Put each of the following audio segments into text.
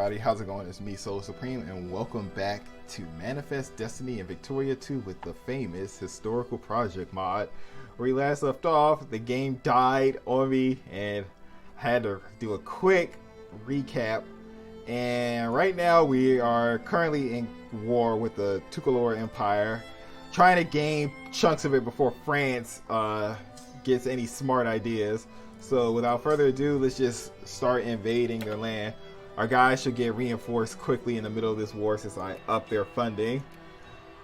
everybody, how's it going? It's me, SoloSupreme, and welcome back to Manifest Destiny and Victoria 2 with the famous Historical Project mod. Where we last left off, the game died on me and I had to do a quick recap. And right now we are currently in war with the Tukolor Empire, trying to gain chunks of it before France gets any smart ideas. So without further ado, let's just start invading their land. Our guys should get reinforced quickly in the middle of this war since I upped their funding.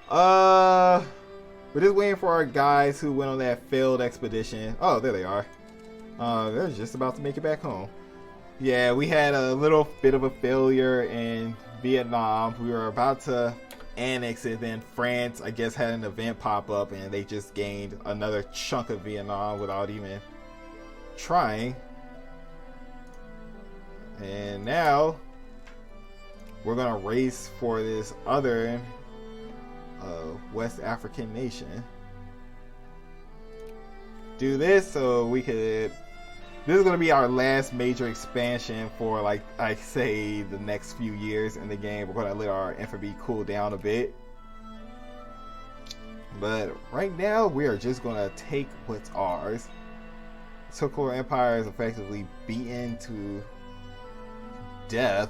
We're just waiting for our guys who went on that failed expedition. Oh, there they are. They're just about to make it back home. Yeah, we had a little bit of a failure in Vietnam. We were about to annex it, then France, I guess, had an event pop up and they just gained another chunk of Vietnam without even trying. And now we're gonna race for this other West African nation. Do this so we could. This is gonna be our last major expansion for, like I say, the next few years in the game. We're gonna let our infantry cool down a bit, but right now we are just gonna take what's ours. Tukolor Empire is effectively beaten to death.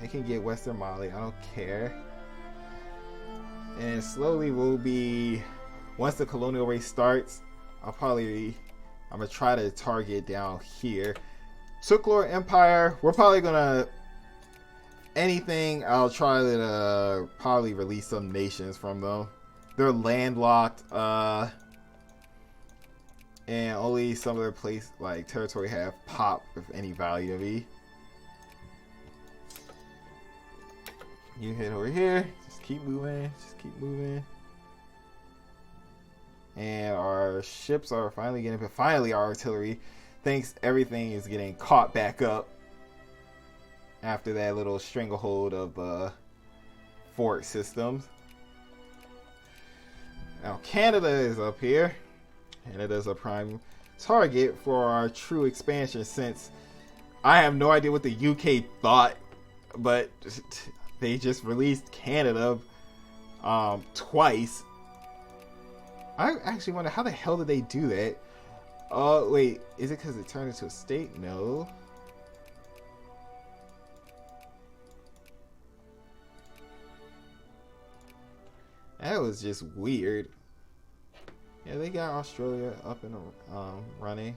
They can get Western Mali, I don't care. And slowly we'll be, once the colonial race starts, I'm gonna try to target down here. Tukolor Empire, we're probably gonna, anything, I'll try to probably release some nations from them. They're landlocked, and only some of their place, like territory, have pop of any value to me. You head over here. Just keep moving. Just keep moving. And our ships are finally getting. But finally, our artillery. Thanks, everything is getting caught back up after that little stranglehold of fort systems. Now Canada is up here. And it is a prime target for our true expansion, since I have no idea what the UK thought, but they just released Canada twice. I actually wonder, how the hell did they do that? Oh, wait, is it because it turned into a state? No. That was just weird. Yeah, they got Australia up and running.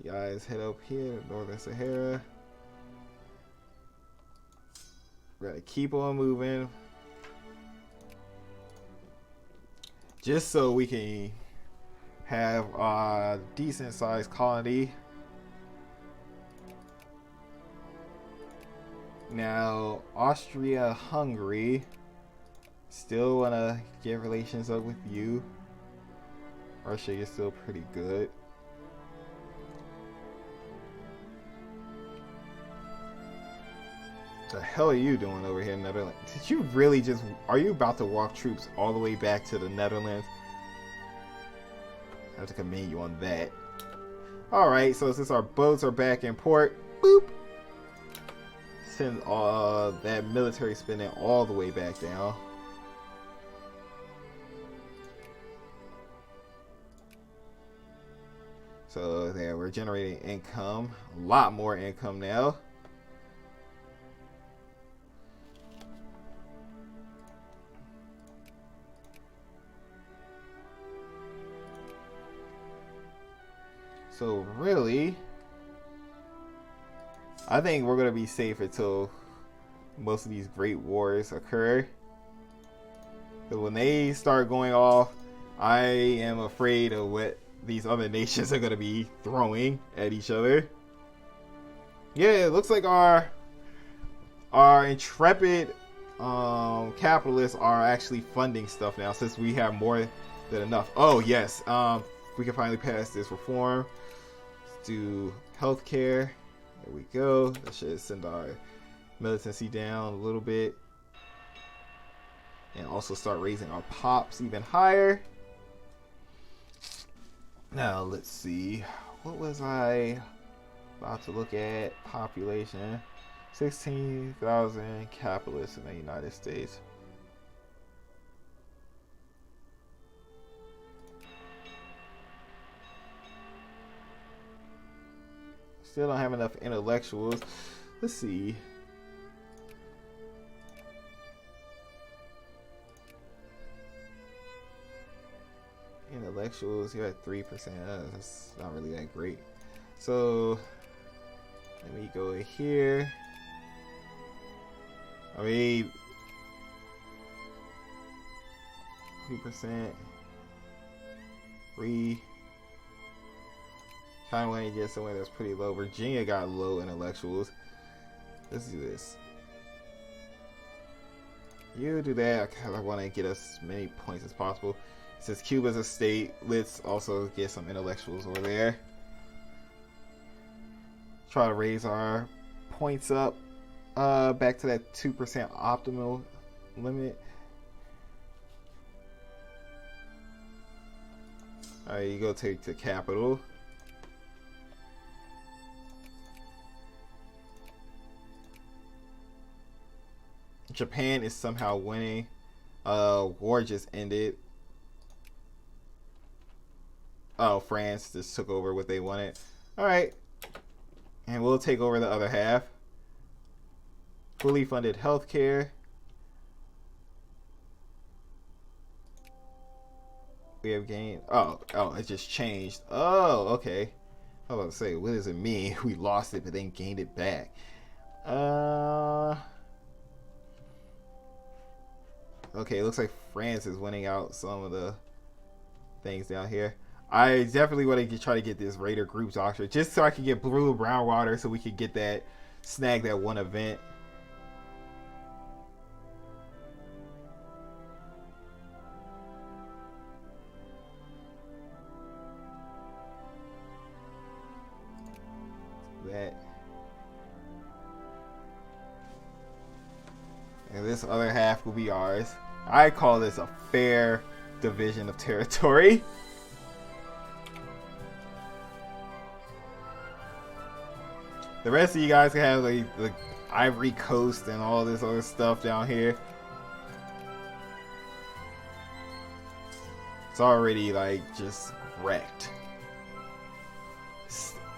You guys head up here, Northern Sahara. We're gonna keep on moving, just so we can have a decent sized colony. Now, Austria-Hungary. Still wanna get relations up with you. Russia is still pretty good. The hell are you doing over here in Netherlands? Did you really just, are you about to walk troops all the way back to the Netherlands? I have to commend you on that. Alright, so since our boats are back in port, boop, send that military spending all the way back down. So there, we're generating income, a lot more income now. So really, I think we're gonna be safe until most of these great wars occur. But when they start going off, I am afraid of what these other nations are gonna be throwing at each other. Yeah, it looks like our intrepid capitalists are actually funding stuff now, since we have more than enough. Oh yes, we can finally pass this reform. Let's do healthcare. There we go. That should send our militancy down a little bit, and also start raising our pops even higher. Now let's see, what was I About to look at population. 16,000 capitalists in the United States. Still don't have enough intellectuals. Let's see. Intellectuals, you're at 3%. That's not really that great. So let me go here. I mean, 2%. 3. Kind of want to get somewhere that's pretty low. Virginia got low intellectuals. Let's do this. You do that because I want to get as many points as possible. Since Cuba's a state, let's also get some intellectuals over there. Try to raise our points up back to that 2% optimal limit. Alright, you go take the capital. Japan is somehow winning. War just ended. Oh, France just took over what they wanted. Alright. And we'll take over the other half. Fully funded healthcare. We have gained. Oh, it just changed. Oh, okay. I was about to say, what does it mean? We lost it, but then gained it back. Okay, it looks like France is winning out some of the things down here. I definitely want to try to get this Raider group doctrine just so I can get blue and brown water so we can get that, snag that one event. That. And this other half will be ours. I call this a fair division of territory. The rest of you guys can have like the Ivory Coast and all this other stuff down here. It's already like just wrecked.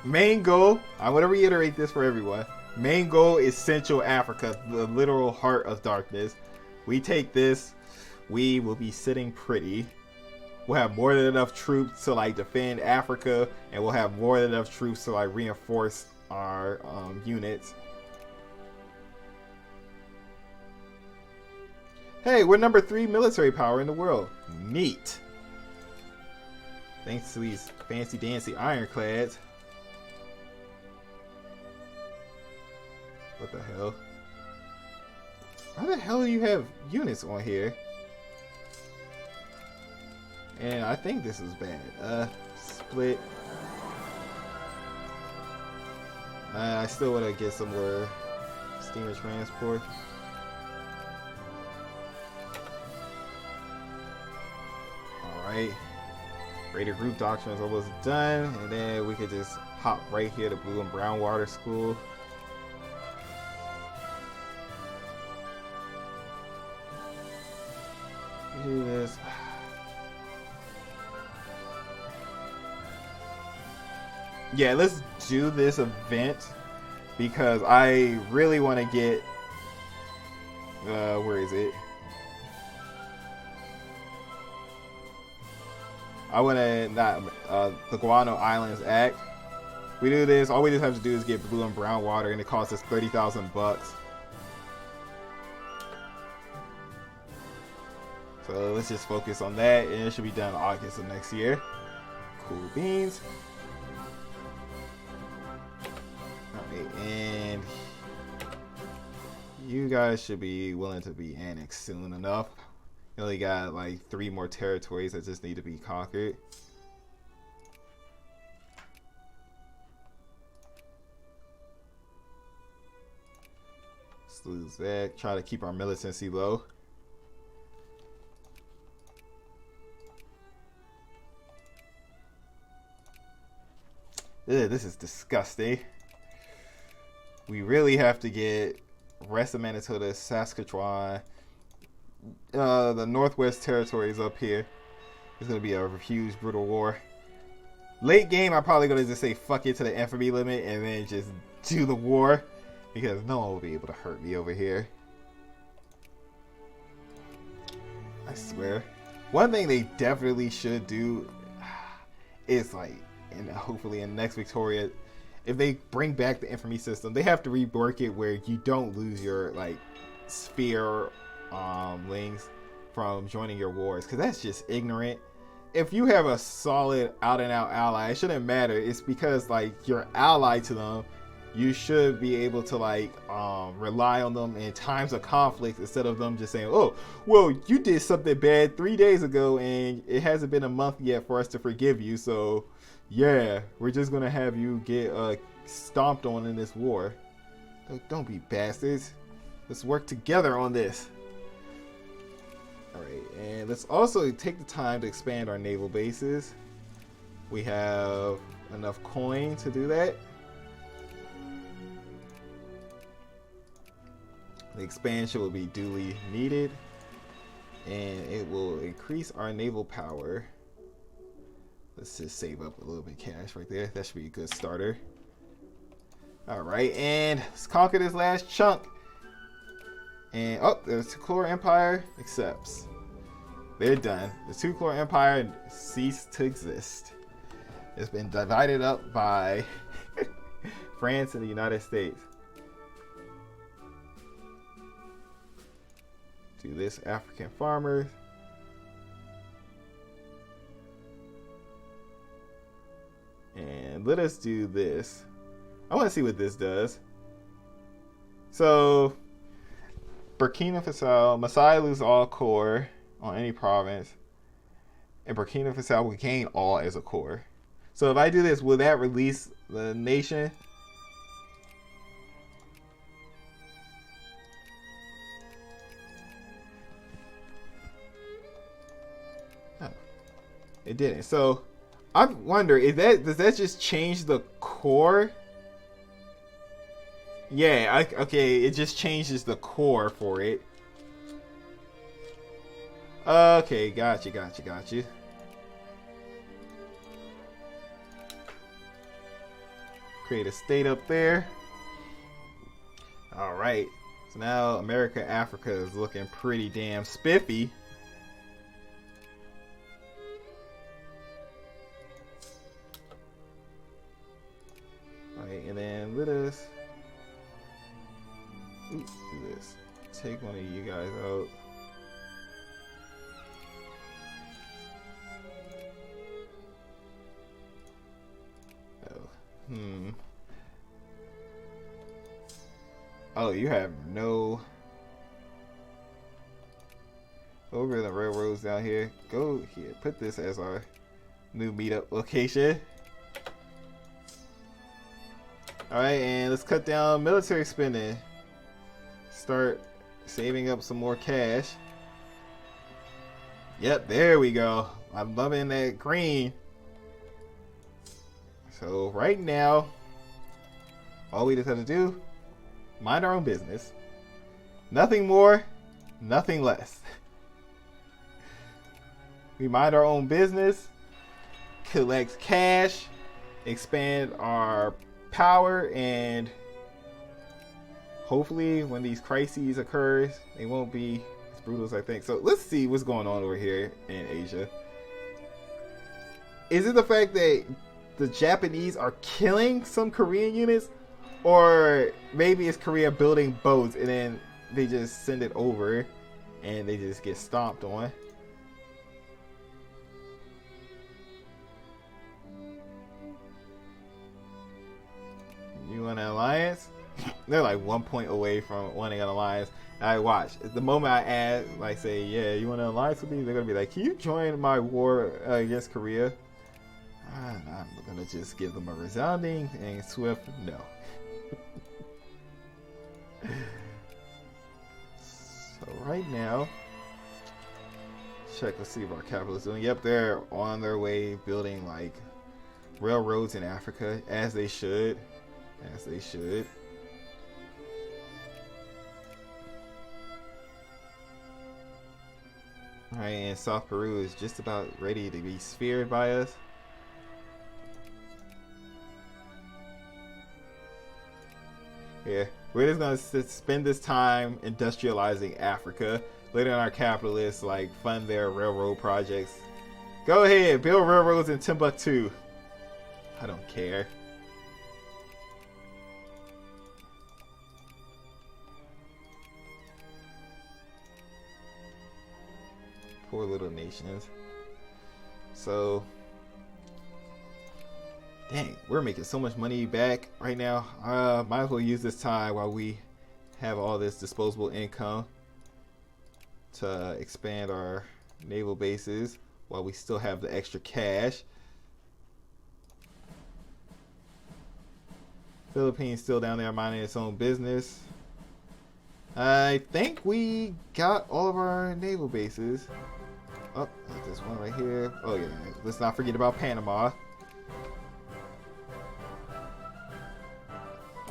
Main goal, I want to reiterate this for everyone. Main goal is Central Africa, the literal heart of darkness. We take this, we will be sitting pretty. We'll have more than enough troops to like defend Africa, and we'll have more than enough troops to like reinforce our units. Hey, we're number 3 military power in the world. Neat. Thanks to these fancy dancy ironclads. What the hell? How the hell do you have units on here? And I think this is bad. Split. I still want to get some more steamer transport. Alright. Raider group doctrine is almost done. And then we could just hop right here to Blue and Brown Water School. Do this. Yeah, let's do this event because I really want to get where is it? I want to not the Guano Islands Act. We do this, all we just have to do is get blue and brown water, and it costs us 30,000 bucks. So let's just focus on that, and it should be done in August of next year. Cool beans. Alright, and you guys should be willing to be annexed soon enough. You only got like 3 more territories that just need to be conquered. Let's lose that. Try to keep our militancy low. Ugh, this is disgusting. We really have to get rest of Manitoba, Saskatchewan, the Northwest Territories up here. It's going to be a huge, brutal war. Late game, I'm probably going to just say fuck it to the infamy limit and then just do the war. Because no one will be able to hurt me over here. I swear. One thing they definitely should do is like, and hopefully in next Victoria, if they bring back the infamy system, they have to rework it where you don't lose your like sphere lings from joining your wars, because that's just ignorant. If you have a solid out and out ally, it shouldn't matter. It's because like you're allied to them. You should be able to like rely on them in times of conflict instead of them just saying, oh, well, you did something bad 3 days ago and it hasn't been a month yet for us to forgive you. So yeah, we're just going to have you get stomped on in this war. Don't be bastards. Let's work together on this. All right, and let's also take the time to expand our naval bases. We have enough coin to do that. The expansion will be duly needed, and it will increase our naval power. Let's just save up a little bit of cash right there. That should be a good starter. All right, and let's conquer this last chunk. And oh, the Tukolor Empire accepts. They're done. The Tukolor Empire ceased to exist. It's been divided up by France and the United States. Do this, African farmers. And let us do this. I want to see what this does. So, Burkina Faso, Masai lose all core on any province. And Burkina Faso will gain all as a core. So if I do this, will that release the nation? It didn't. So I wonder, does that just change the core? Yeah, okay, it just changes the core for it. Okay, gotcha. Create a state up there. Alright. So now America, Africa is looking pretty damn spiffy. And then let us do this. Take one of you guys out. Oh, Oh, you have no. Over the railroads down here. Go here. Put this as our new meetup location. Alright, and let's cut down military spending. Start saving up some more cash. Yep, there we go. I'm loving that green. So right now, all we just have to do, mind our own business. Nothing more, nothing less. We mind our own business, collect cash, expand our power, and hopefully when these crises occur, they won't be as brutal as I think. So let's see what's going on over here in Asia. Is it the fact that the Japanese are killing some Korean units, or maybe it's Korea building boats and then they just send it over and they just get stomped on? You want an alliance? They're like 1 point away from wanting an alliance. I watch. The moment I add, like, say, yeah, you want an alliance with me? They're gonna be like, can you join my war against Korea? I'm gonna just give them a resounding and swift no. So right now, check. Let's see what our capital is doing. Yep, they're on their way building like railroads in Africa, as they should. As they should. Alright, and South Peru is just about ready to be sphered by us. Yeah, we're just gonna spend this time industrializing Africa. Later on, our capitalists like fund their railroad projects. Go ahead, build railroads in Timbuktu. I don't care. Poor little nations. So, dang, we're making so much money back right now. Might as well use this time while we have all this disposable income to expand our naval bases while we still have the extra cash. Philippines still down there minding its own business. I think we got all of our naval bases. Oh, there's one right here. Oh yeah, let's not forget about Panama.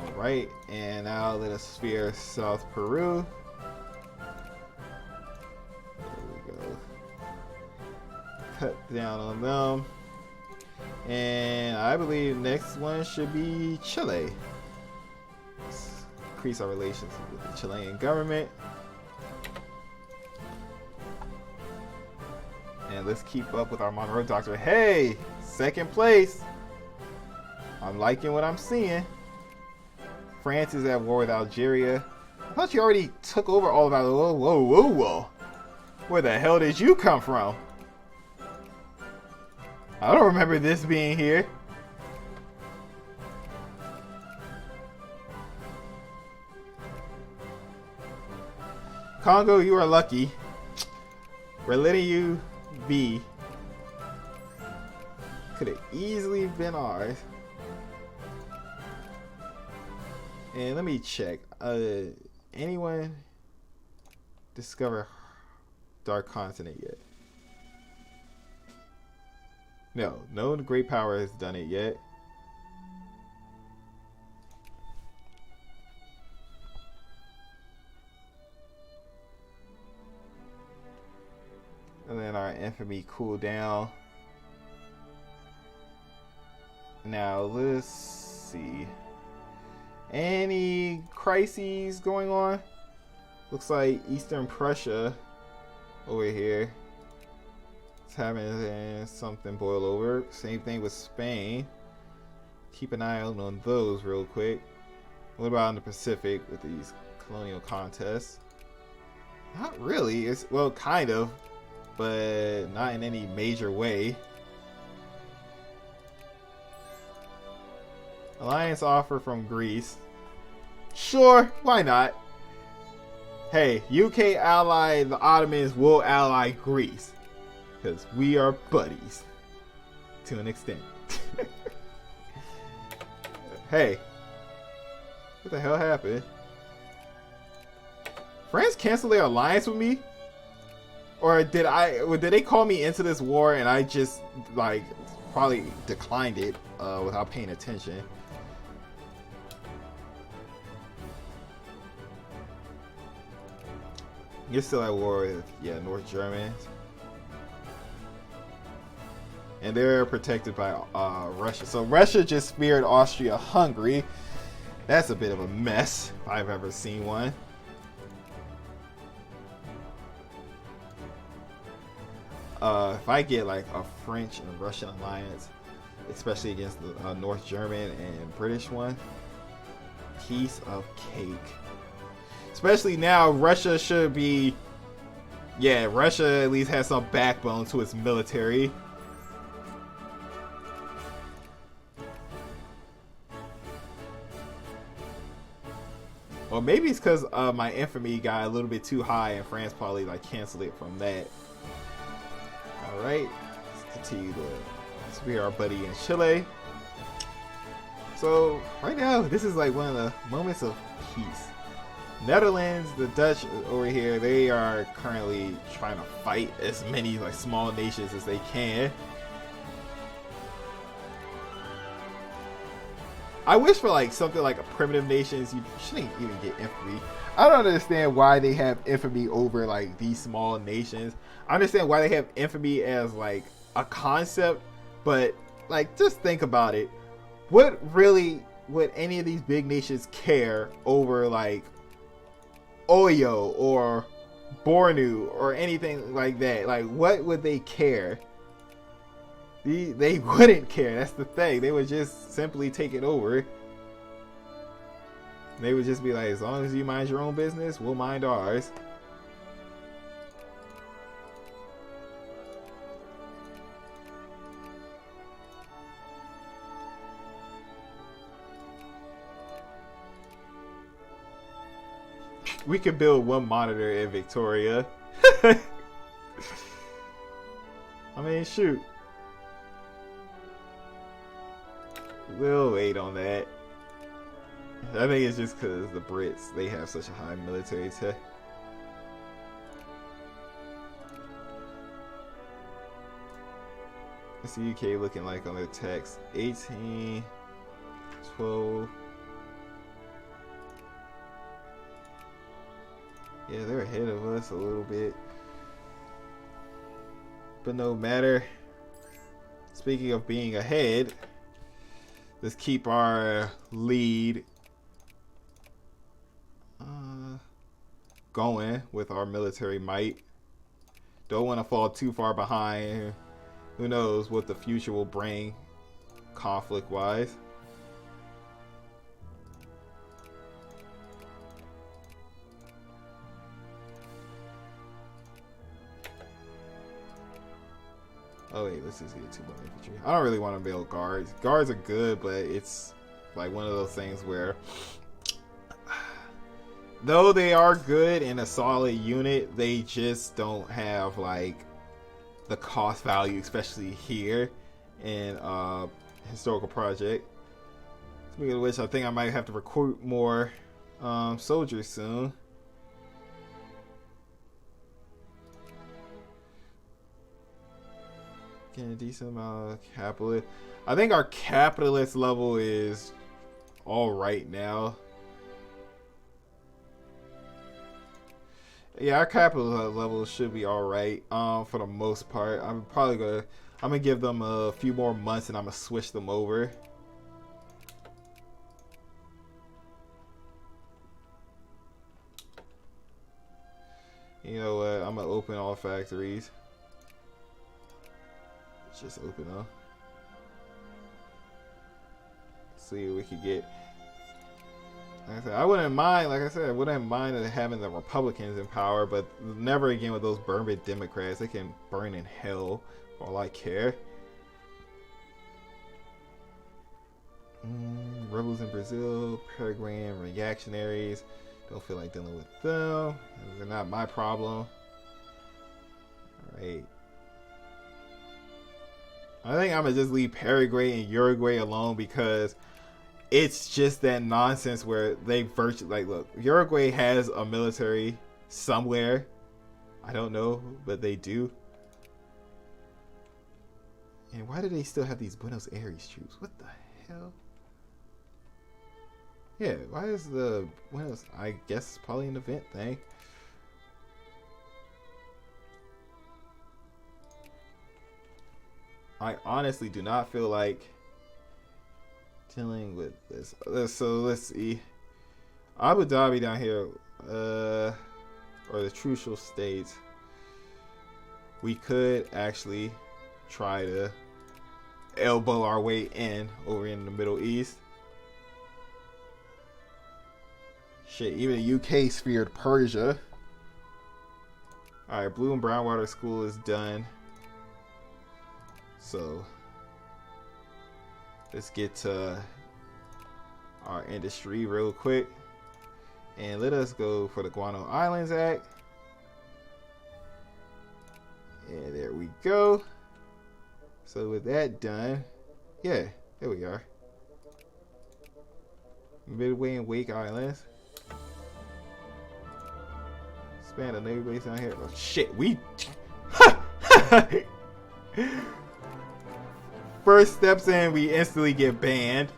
Alright, and now let us sphere South Peru. There we go. Cut down on them. And I believe next one should be Chile. Let's increase our relations with the Chilean government. And let's keep up with our Monroe Doctrine. Hey, second place. I'm liking what I'm seeing. France is at war with Algeria. I thought you already took over all of Algeria. Whoa, whoa, whoa. Where the hell did you come from? I don't remember this being here. Congo, you are lucky. We're letting you be. Could have easily been ours. And let me check. Anyone discover Dark Continent yet? No great power has done it yet. And then our infamy cooled down. Now let's see. Any crises going on? Looks like Eastern Prussia over here. It's having something boil over. Same thing with Spain. Keep an eye out on those real quick. What about in the Pacific with these colonial contests? Not really. It's, well, kind of, but not in any major way. Alliance offer from Greece. Sure, why not? Hey, UK ally the Ottomans will ally Greece. Because we are buddies. To an extent. Hey. What the hell happened? France canceled their alliance with me? Or did they call me into this war and I just like probably declined it without paying attention? You're still at war with North Germans. And they're protected by Russia. So Russia just speared Austria-Hungary. That's a bit of a mess if I've ever seen one. If I get like a French and Russian alliance, especially against the North German and British one, piece of cake. Especially now, Russia should be, Russia at least has some backbone to its military. Or maybe it's because my infamy got a little bit too high and France probably like canceled it from that. Alright, let's continue to spear our buddy in Chile. So right now, this is like one of the moments of peace. Netherlands, the Dutch over here, they are currently trying to fight as many like small nations as they can. I wish for like something like a primitive nations, you shouldn't even get infamy. I don't understand why they have infamy over like these small nations. I understand why they have infamy as like a concept, but like just think about it. What really would any of these big nations care over like Oyo or Bornu or anything like that? Like what would they care? They wouldn't care. That's the thing. They would just simply take it over. They would just be like, as long as you mind your own business, we'll mind ours. We could build one monitor in Victoria. I mean, shoot. We'll wait on that. I think it's just because the Brits, they have such a high military tech. What's the UK looking like on their tax? 18, 12. Yeah, they're ahead of us a little bit. But no matter. Speaking of being ahead, let's keep our lead going with our military might. Don't want to fall too far behind. Who knows what the future will bring conflict wise. Oh wait, let's just get 2 more infantry. I don't really want to build guards. Guards are good, but it's like one of those things where though they are good in a solid unit, they just don't have like the cost value, especially here in historical project. Speaking of which, I think I might have to recruit more soldiers soon. Getting a decent amount of capitalist. I think our capitalist level is all right now. Yeah, our capital level should be all right for the most part. I'm gonna give them a few more months and I'm gonna switch them over. You know what? I'm gonna open all factories. Let's just open up. See what we could get. Like I said, I wouldn't mind. Like I said, I wouldn't mind having the Republicans in power, but never again with those burn-bit Democrats. They can burn in hell for all I care. Rebels in Brazil, Paraguayan reactionaries. Don't feel like dealing with them. They're not my problem. All right. I think I'm gonna just leave Paraguay and Uruguay alone because it's just that nonsense where they virtually like, look, Uruguay has a military somewhere. I don't know, but they do. And why do they still have these Buenos Aires troops? What the hell? Yeah, why is the Buenos? I guess it's probably an event thing. I honestly do not feel like dealing with this. So let's see. Abu Dhabi down here, or the Trucial States. We could actually try to elbow our way in over in the Middle East. Shit, even the UK speared Persia. Alright, Blue and Brown Water School is done. So let's get to our industry real quick. And let us go for the Guano Islands Act. And there we go. So with that done, yeah, there we are. Midway and Wake Islands. Span a naval base down here. Oh shit, we first steps in, we instantly get banned.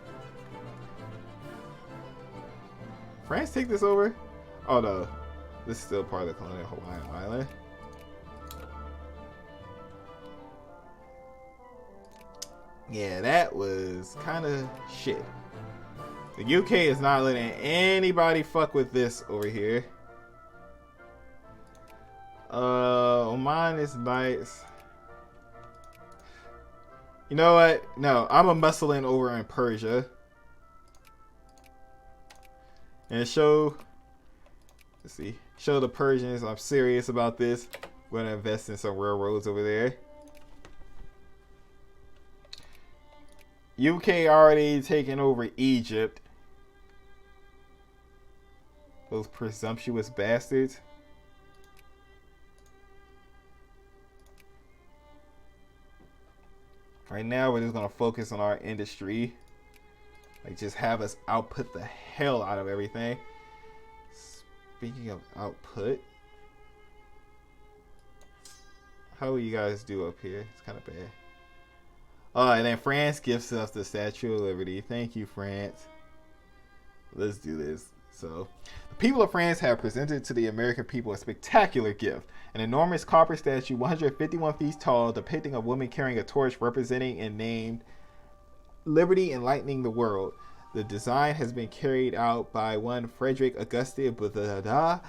France take this over? Oh no, this is still part of the colonial Hawaiian island. Yeah, that was kind of shit. The UK is not letting anybody fuck with this over here. Oman is nice. You know what? No, I'm a muscle in over in Persia. And show, let's see, show the Persians I'm serious about this. We're gonna invest in some railroads over there. UK already taking over Egypt. Those presumptuous bastards. Right now, we're just gonna focus on our industry. Like, just have us output the hell out of everything. Speaking of output, how will you guys do up here? It's kind of bad. Oh, and then France gives us the Statue of Liberty. Thank you, France. Let's do this. So, the people of France have presented to the American people a spectacular gift. An enormous copper statue, 151 feet tall, depicting a woman carrying a torch representing and named Liberty Enlightening the World. The design has been carried out by one Frederick Auguste Boudada,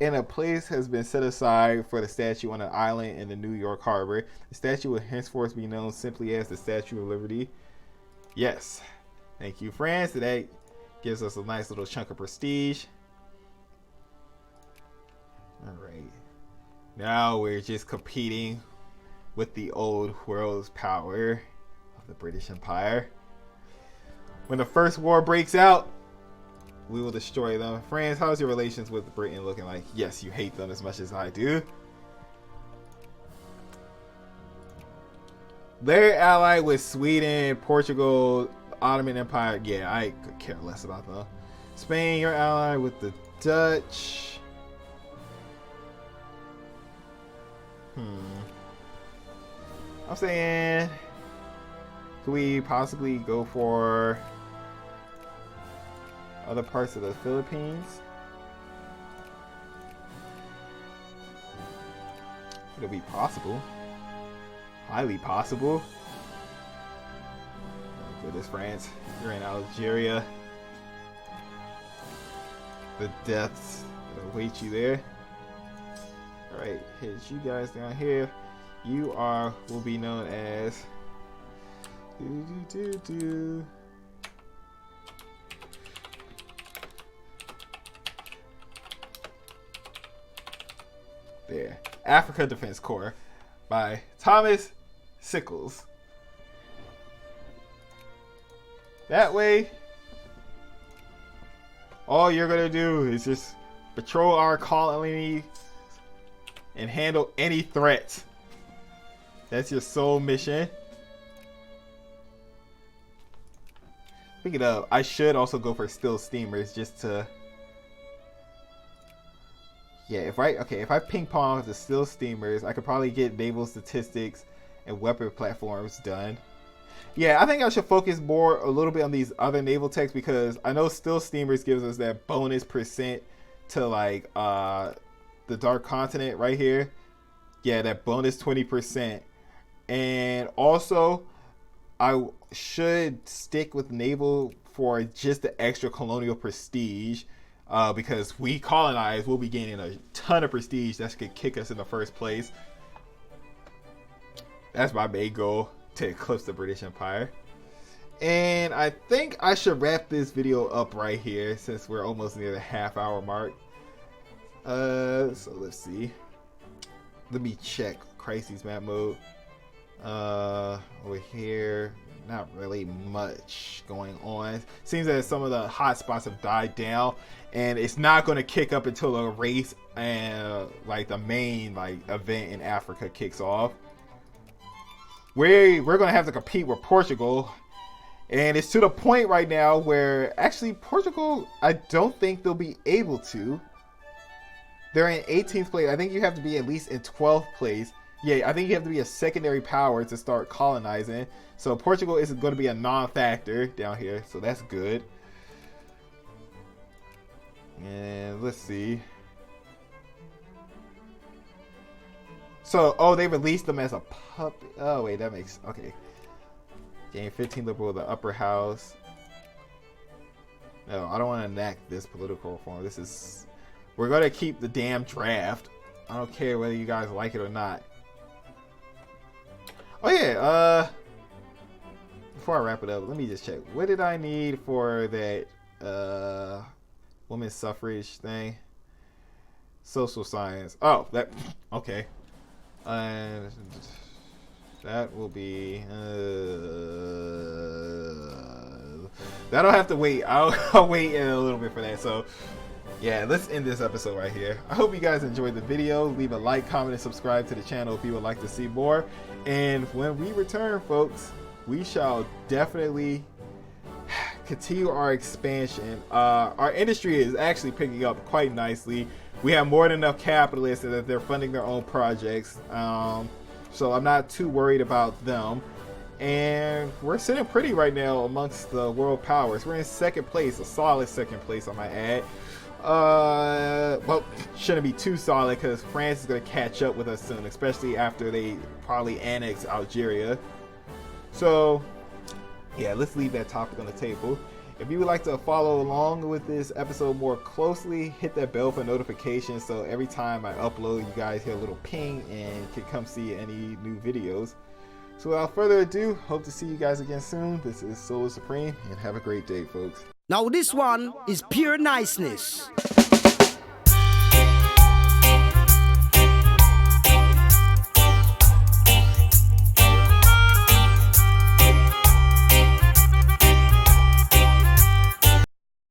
and a place has been set aside for the statue on an island in the New York harbor. The statue will henceforth be known simply as the Statue of Liberty. Yes. Thank you, France. That gives us a nice little chunk of prestige. Alright. Now we're just competing with the old world's power of the British Empire. When the first war breaks out, we will destroy them. France, how's your relations with Britain looking like? Yes, you hate them as much as I do. They're allied with Sweden, Portugal, Ottoman Empire. Yeah, I could care less about them. Spain, you're allied with the Dutch. I'm saying, could we possibly go for other parts of the Philippines? It'll be possible. Highly possible. Oh, goodness, France. You're in Algeria. The deaths that await you there. Alright, hit you guys down here. You will be known as There. Africa Defense Corps by Thomas Sickles. That way, all you're gonna do is just patrol our colony and handle any threats. That's your sole mission. Speaking of, I should also go for still steamers just to. Yeah, if I ping pong the still steamers, I could probably get naval statistics and weapon platforms done. Yeah, I think I should focus more a little bit on these other naval techs because I know still steamers gives us that bonus percent to like the Dark Continent right here. Yeah, that bonus 20%. And also, I should stick with naval for just the extra colonial prestige because we colonize, we'll be gaining a ton of prestige that could kick us in the first place. That's my main goal, to eclipse the British Empire. And I think I should wrap this video up right here since we're almost near the half-hour mark. So let's see. Let me check crises map mode. Over here, not really much going on. Seems that some of the hot spots have died down, and it's not going to kick up until a race and like the main like event in Africa kicks off. We're going to have to compete with Portugal, and it's to the point right now where actually Portugal, I don't think they'll be able to. They're in 18th place. I think you have to be at least in 12th place. Yeah, I think you have to be a secondary power to start colonizing. So Portugal is going to be a non-factor down here. So that's good. And let's see. So, oh, they released them as a puppet. Oh, wait, that makes... Okay. Gain 15 liberal of the upper house. No, I don't want to enact this political reform. This is... We're going to keep the damn draft. I don't care whether you guys like it or not. Oh, yeah. Before I wrap it up, let me just check. What did I need for that women's suffrage thing? Social science. Oh, that... Okay. And that will be that'll have to wait. I'll wait in a little bit for that. So yeah, let's end this episode right here. I hope you guys enjoyed the video. Leave a like, comment, and subscribe to the channel if you would like to see more. And when we return, folks, we shall definitely continue our expansion. Our industry is actually picking up quite nicely. We have more than enough capitalists that they're funding their own projects. So I'm not too worried about them. And we're sitting pretty right now amongst the world powers. We're in second place, a solid second place, I might add. Well, shouldn't be too solid because France is going to catch up with us soon, especially after they probably annex Algeria. So, yeah, let's leave that topic on the table. If you would like to follow along with this episode more closely, hit that bell for notifications so every time I upload, you guys hear a little ping and can come see any new videos. So without further ado, hope to see you guys again soon. This is SoloSupreme, and have a great day, folks. Now this one is pure niceness.